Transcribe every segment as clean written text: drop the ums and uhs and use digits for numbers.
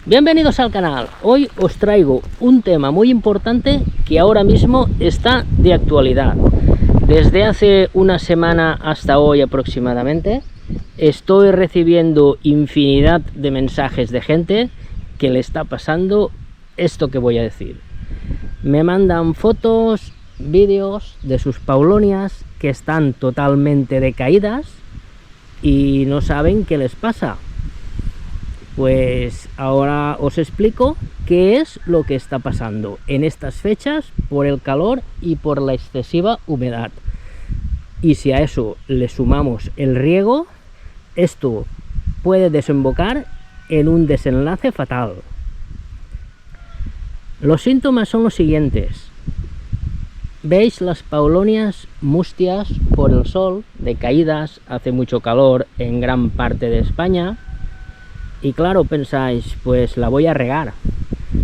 Bienvenidos al canal. Hoy os traigo un tema muy importante que ahora mismo está de actualidad. Desde hace una semana hasta hoy aproximadamente estoy recibiendo infinidad de mensajes de gente que le está pasando esto que voy a decir. Me mandan fotos, vídeos de sus paulonias que están totalmente decaídas y no saben qué les pasa. Pues ahora os explico qué es lo que está pasando en estas fechas por el calor y por la excesiva humedad. Y si a eso le sumamos el riego, esto puede desembocar en un desenlace fatal. Los síntomas son los siguientes. Veis las paulonias mustias por el sol, decaídas, hace mucho calor en gran parte de España. Y claro, pensáis, pues la voy a regar.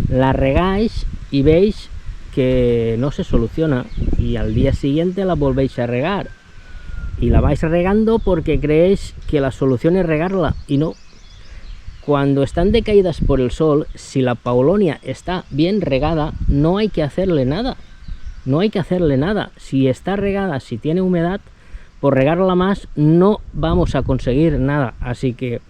La regáis y veis que no se soluciona y al día siguiente la volvéis a regar. Y la vais regando porque creéis que la solución es regarla y no. Cuando están decaídas por el sol, si la paulonia está bien regada, no hay que hacerle nada. No hay que hacerle nada. Si está regada, si tiene humedad, por regarla más no vamos a conseguir nada. Así que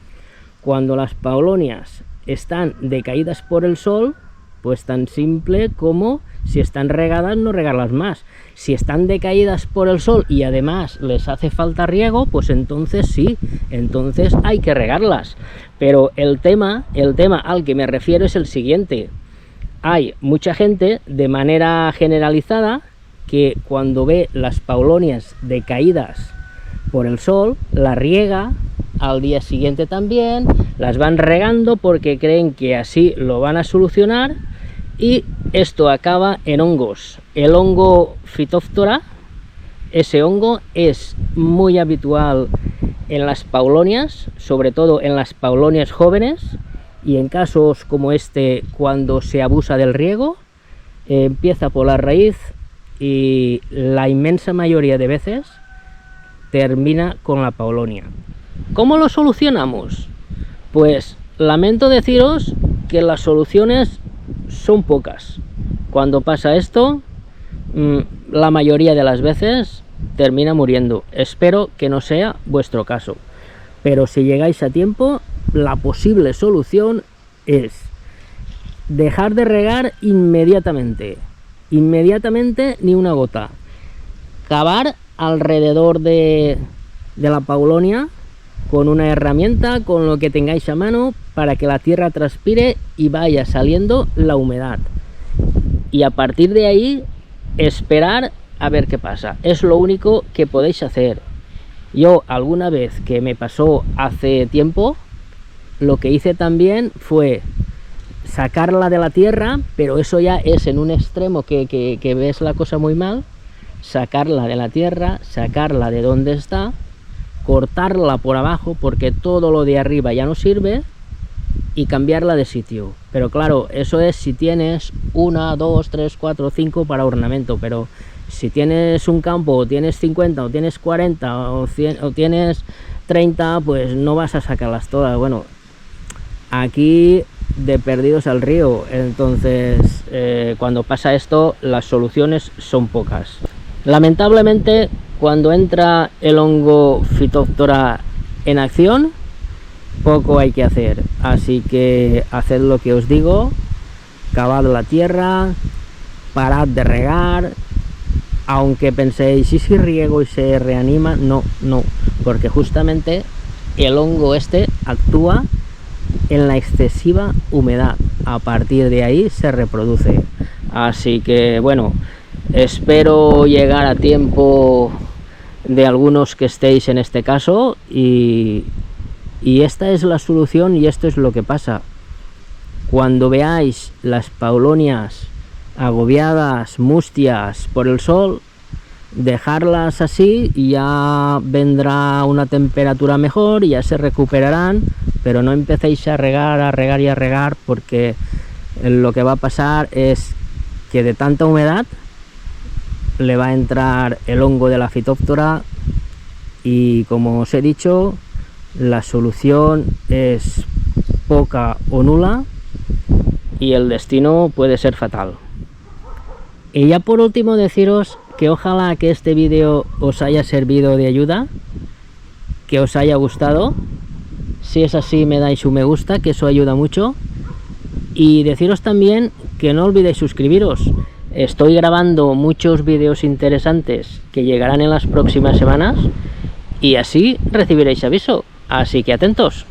cuando las paulonias están decaídas por el sol, pues tan simple como si están regadas, no regarlas más. Si están decaídas por el sol y además les hace falta riego, pues entonces sí, entonces hay que regarlas. Pero el tema al que me refiero es el siguiente. Hay mucha gente, de manera generalizada, que cuando ve las paulonias decaídas por el sol, la riega, al día siguiente también, las van regando porque creen que así lo van a solucionar y esto acaba en hongos. El hongo Phytophthora, ese hongo es muy habitual en las paulonias, sobre todo en las paulonias jóvenes, y en casos como este, cuando se abusa del riego, empieza por la raíz y la inmensa mayoría de veces termina con la paulonia. ¿Cómo lo solucionamos? Pues lamento deciros que las soluciones son pocas. Cuando pasa esto, la mayoría de las veces termina muriendo. Espero que no sea vuestro caso. Pero si llegáis a tiempo, la posible solución es dejar de regar inmediatamente. Inmediatamente, ni una gota. Cavar alrededor de la paulonia con una herramienta, con lo que tengáis a mano, para que la tierra transpire y vaya saliendo la humedad. Y a partir de ahí, esperar a ver qué pasa. Es lo único que podéis hacer. Yo alguna vez que me pasó hace tiempo, lo que hice también fue sacarla de la tierra, pero eso ya es en un extremo que ves la cosa muy mal. Sacarla de la tierra, sacarla de donde está, cortarla por abajo porque todo lo de arriba ya no sirve y cambiarla de sitio. Pero claro, eso es si tienes 1, 2, 3, 4, 5 para ornamento, pero si tienes un campo, o tienes 50, o tienes 40, o 100, o tienes 30, pues no vas a sacarlas todas. Bueno, aquí de perdidos al río. Entonces, cuando pasa esto, las soluciones son pocas. Lamentablemente, cuando entra el hongo Phytophthora en acción, poco hay que hacer. Así que haced lo que os digo, cavad la tierra, parad de regar, aunque penséis, ¿y si riego y se reanima? No, porque justamente el hongo este actúa en la excesiva humedad. A partir de ahí se reproduce. Así que bueno, espero llegar a tiempo de algunos que estéis en este caso y esta es la solución y esto es lo que pasa. Cuando veáis las paulonias agobiadas, mustias por el sol, dejarlas así y ya vendrá una temperatura mejor y ya se recuperarán, pero no empecéis a regar porque lo que va a pasar es que de tanta humedad le va a entrar el hongo de la Phytophthora y, como os he dicho, la solución es poca o nula y el destino puede ser fatal. Y ya por último deciros que ojalá que este vídeo os haya servido de ayuda, que os haya gustado. Si es así, me dais un me gusta, que eso ayuda mucho. Y deciros también que no olvidéis suscribiros. Estoy grabando muchos vídeos interesantes que llegarán en las próximas semanas y así recibiréis aviso. Así que atentos.